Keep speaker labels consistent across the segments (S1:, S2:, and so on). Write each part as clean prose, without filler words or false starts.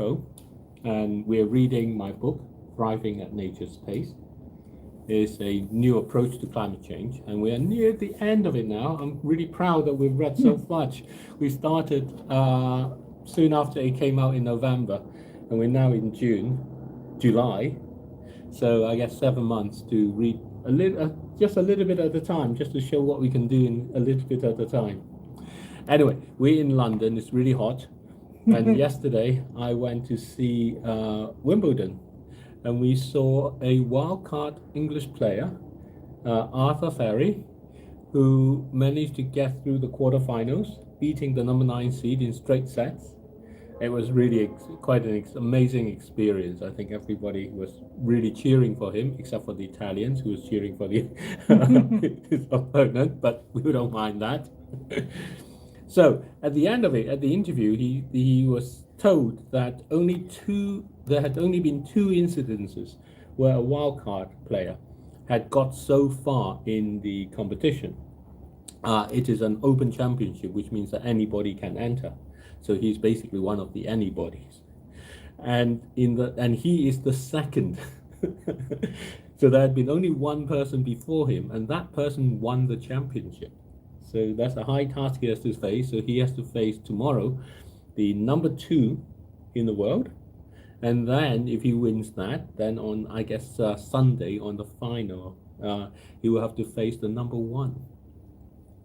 S1: Co. And we're reading my book, Thriving at Nature's Pace. It's a new approach to climate change, and we're near the end of it now. I'm really proud that we've read so much. We started soon after it came out in November, and we're now in July. So I guess 7 months to read just a little bit at a time, just to show what we can do in a little bit at a time. Anyway, we're in London. It's really hot, and yesterday I went to see Wimbledon. And we saw a wildcard English player, Arthur Ferry, who managed to get through the quarterfinals, beating the number 9 seed in straight sets. It was really quite an amazing experience. I think everybody was really cheering for him, except for the Italians, who was cheering for his opponent, but we don't mind that. So at the end of it, at the interview, he was told that there had only been 2 incidences where a wildcard player had got so far in the competition. It is an open championship, which means that anybody can enter. So he's basically one of the anybodies, and he is the second. So there had been only one person before him, and that person won the championship. So that's a high task he has to face. So he has to face tomorrow the number 2 in the world. And then if he wins that, then on, I guess, Sunday on the final, he will have to face the number 1.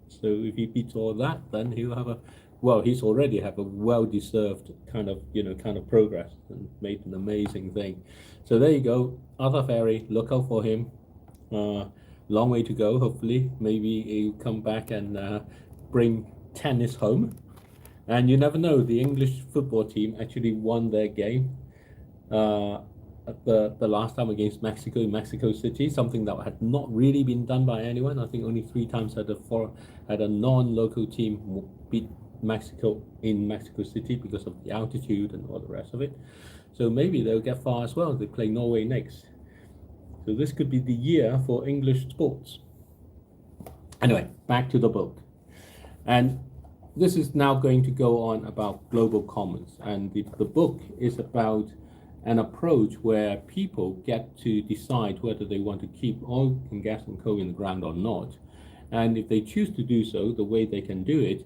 S1: So if he beats all that, then he'll have he's already have a well-deserved kind of progress and made an amazing thing. So there you go. Arthur Ferry, look out for him. Long way to go, hopefully. Maybe he'll come back and bring tennis home. And you never know, the English football team actually won their game the last time against Mexico in Mexico City, something that had not really been done by anyone. I think only 3 times had a non-local team beat Mexico in Mexico City because of the altitude and all the rest of it. So maybe they'll get far as well. They play Norway next. So this could be the year for English sports. Anyway, back to the book. And this is now going to go on about global commons. And the book is about an approach where people get to decide whether they want to keep oil and gas and coal in the ground or not. And if they choose to do so, the way they can do it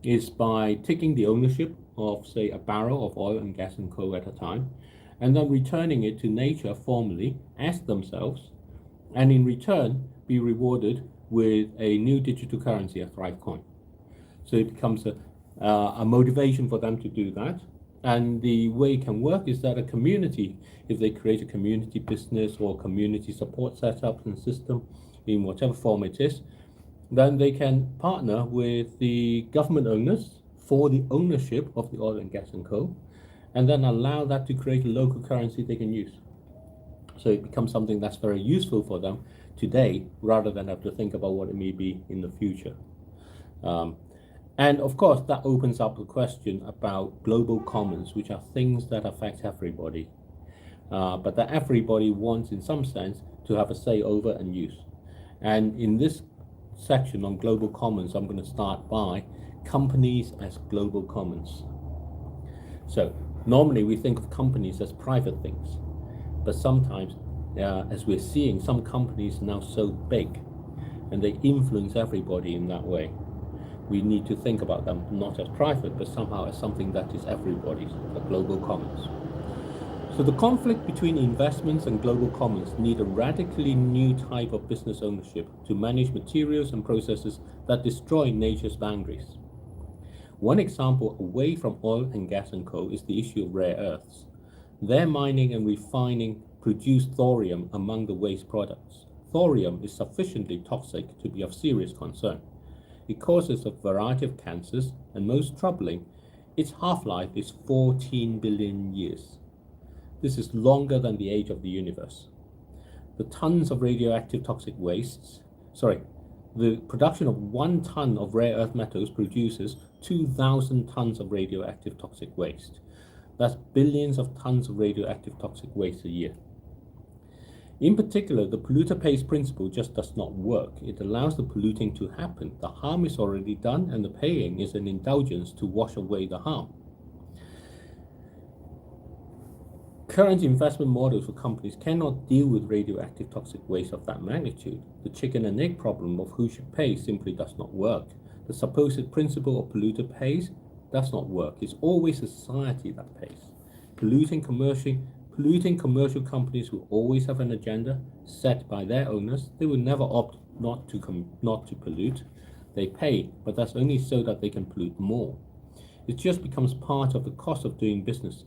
S1: is by taking the ownership of, say, a barrel of oil and gas and coal at a time, and then returning it to nature formally as themselves, and in return be rewarded with a new digital currency, a Thrive coin. So it becomes a motivation for them to do that. And the way it can work is that a community, if they create a community business or community support setup and system in whatever form it is, then they can partner with the government owners for the ownership of the oil and gas and coal, and then allow that to create a local currency they can use. So it becomes something that's very useful for them today, rather than have to think about what it may be in the future. And of course, that opens up the question about global commons, which are things that affect everybody, but that everybody wants, in some sense, to have a say over and use. And in this section on global commons, I'm going to start by companies as global commons. So normally we think of companies as private things, but sometimes, as we're seeing, some companies are now so big and they influence everybody in that way. We need to think about them not as private, but somehow as something that is everybody's, a global commons. So the conflict between investments and global commons need a radically new type of business ownership to manage materials and processes that destroy nature's boundaries. One example away from oil and gas and coal is the issue of rare earths. Their mining and refining produce thorium among the waste products. Thorium is sufficiently toxic to be of serious concern. It causes a variety of cancers, and most troubling, its half-life is 14 billion years. This is longer than the age of the universe. The tons of radioactive toxic wastes, the production of 1 ton of rare earth metals produces 2,000 tons of radioactive toxic waste. That's billions of tons of radioactive toxic waste a year. In particular, the polluter pays principle just does not work. It allows the polluting to happen. The harm is already done, and the paying is an indulgence to wash away the harm. Current investment models for companies cannot deal with radioactive toxic waste of that magnitude. The chicken and egg problem of who should pay simply does not work. The supposed principle of polluter pays does not work. It's always society that pays. Polluting commercial companies will always have an agenda set by their owners. They will never opt not to pollute. They pay, but that's only so that they can pollute more. It just becomes part of the cost of doing business.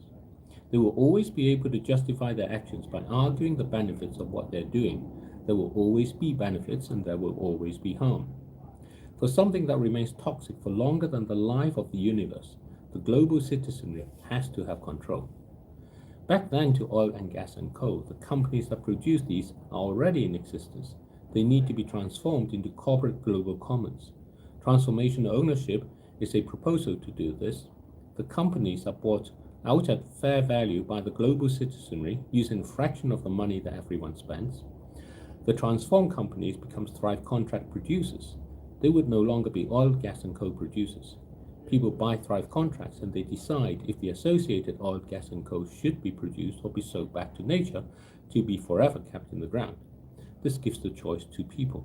S1: They will always be able to justify their actions by arguing the benefits of what they're doing. There will always be benefits and there will always be harm. For something that remains toxic for longer than the life of the universe, the global citizenry has to have control. Back then to oil and gas and coal, the companies that produce these are already in existence. They need to be transformed into corporate global commons. Transformational ownership is a proposal to do this. The companies are bought out at fair value by the global citizenry using a fraction of the money that everyone spends. The transformed companies become Thrive contract producers. They would no longer be oil, gas and coal producers. People buy Thrive contracts and they decide if the associated oil, gas and coal should be produced or be sold back to nature to be forever kept in the ground. This gives the choice to people.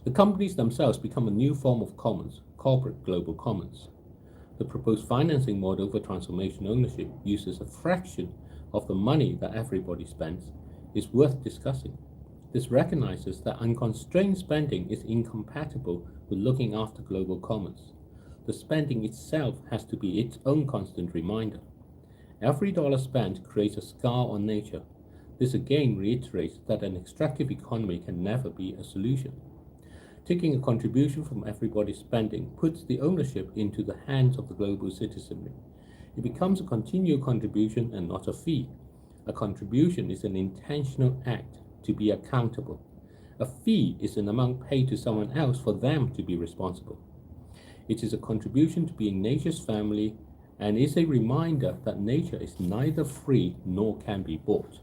S1: The companies themselves become a new form of commons, corporate global commons. The proposed financing model for transformation ownership uses a fraction of the money that everybody spends is worth discussing. This recognizes that unconstrained spending is incompatible with looking after global commons. The spending itself has to be its own constant reminder. Every dollar spent creates a scar on nature. This again reiterates that an extractive economy can never be a solution. Taking a contribution from everybody's spending puts the ownership into the hands of the global citizenry. It becomes a continual contribution and not a fee. A contribution is an intentional act to be accountable. A fee is an amount paid to someone else for them to be responsible. It is a contribution to being nature's family and is a reminder that nature is neither free nor can be bought.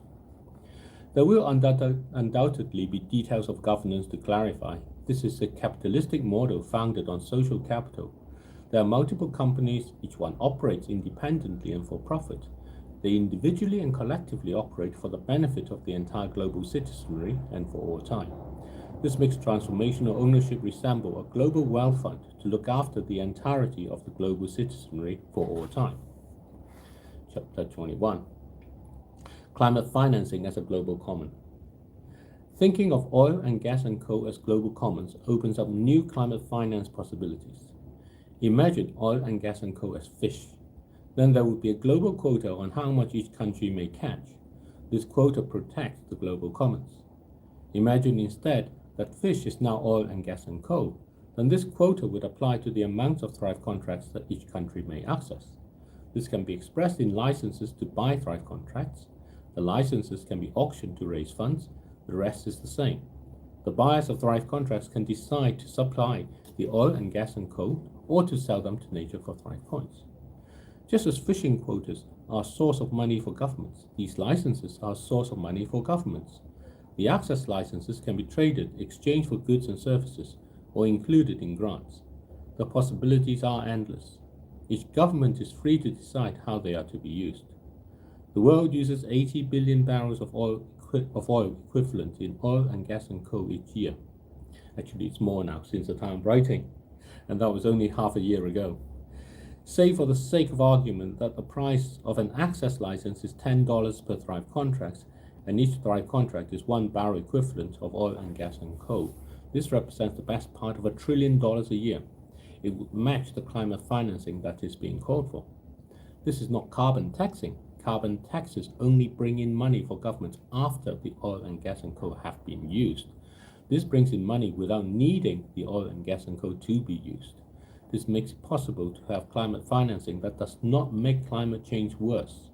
S1: There will undoubtedly be details of governance to clarify. This is a capitalistic model founded on social capital. There are multiple companies, each one operates independently and for profit. They individually and collectively operate for the benefit of the entire global citizenry and for all time. This makes transformational ownership resemble a global wealth fund to look after the entirety of the global citizenry for all time. Chapter 21. Climate financing as a global common. Thinking of oil and gas and coal as global commons opens up new climate finance possibilities. Imagine oil and gas and coal as fish. Then there would be a global quota on how much each country may catch. This quota protects the global commons. Imagine instead that fish is now oil and gas and coal. Then this quota would apply to the amount of Thrive contracts that each country may access. This can be expressed in licenses to buy Thrive contracts. The licenses can be auctioned to raise funds. The rest is the same. The buyers of Thrive contracts can decide to supply the oil and gas and coal or to sell them to nature for Thrive points. Just as fishing quotas are a source of money for governments, these licenses are a source of money for governments. The access licenses can be traded, exchanged for goods and services, or included in grants. The possibilities are endless. Each government is free to decide how they are to be used. The world uses 80 billion barrels of oil equivalent in oil and gas and coal each year. Actually, it's more now since the time of writing, and that was only half a year ago. Say for the sake of argument that the price of an access license is $10 per Thrive contract, and each Thrive contract is 1 barrel equivalent of oil and gas and coal. This represents the best part of $1 trillion a year. It would match the climate financing that is being called for. This is not carbon taxing. Carbon taxes only bring in money for governments after the oil and gas and coal have been used. This brings in money without needing the oil and gas and coal to be used. This makes it possible to have climate financing that does not make climate change worse.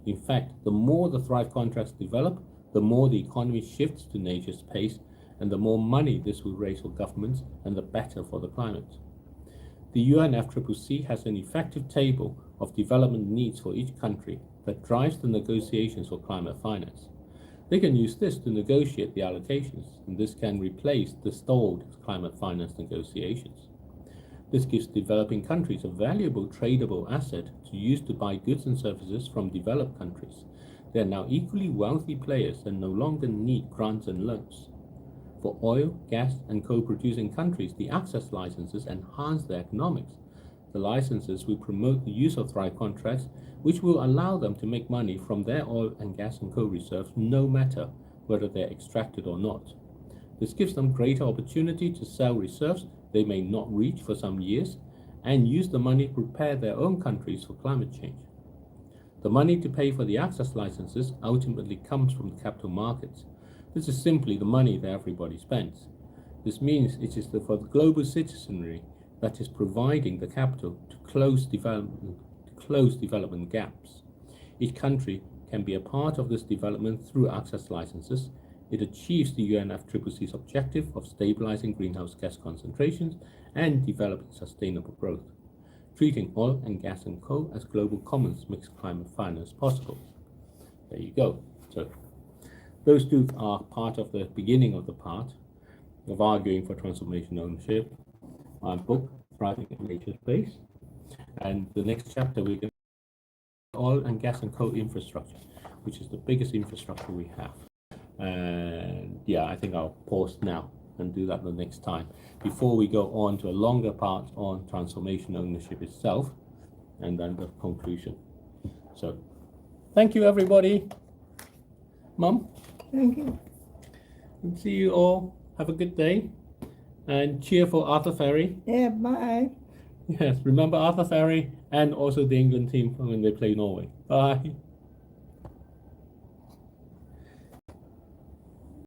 S1: In fact, the more the Thrive contracts develop, the more the economy shifts to nature's pace, and the more money this will raise for governments, and the better for the climate. The UNFCCC has an effective table of development needs for each country that drives the negotiations for climate finance. They can use this to negotiate the allocations, and this can replace the stalled climate finance negotiations. This gives developing countries a valuable tradable asset to use to buy goods and services from developed countries. They are now equally wealthy players and no longer need grants and loans. For oil, gas, and coal-producing countries, the access licenses enhance their economics. The licenses will promote the use of dry contracts, which will allow them to make money from their oil and gas and coal reserves no matter whether they're extracted or not. This gives them greater opportunity to sell reserves they may not reach for some years and use the money to prepare their own countries for climate change. The money to pay for the access licenses ultimately comes from the capital markets. This is simply the money that everybody spends. This means it is for the global citizenry that is providing the capital to close development gaps. Each country can be a part of this development through access licenses. It achieves the UNFCCC's objective of stabilizing greenhouse gas concentrations and developing sustainable growth. Treating oil and gas and coal as global commons makes climate finance possible. There you go. So those two are part of the beginning of the part of arguing for transformation ownership. My book, Thriving in Nature's Space. And the next chapter we're going to oil and gas and coal infrastructure, which is the biggest infrastructure we have. And yeah, I think I'll pause now and do that the next time before we go on to a longer part on transformation ownership itself and then the conclusion. So thank you, everybody. Mum,
S2: Thank you.
S1: and see you all. Have a good day and cheer for Arthur Ferry.
S2: Yeah, bye.
S1: Yes, remember Arthur Ferry and also the England team when they play Norway. Bye.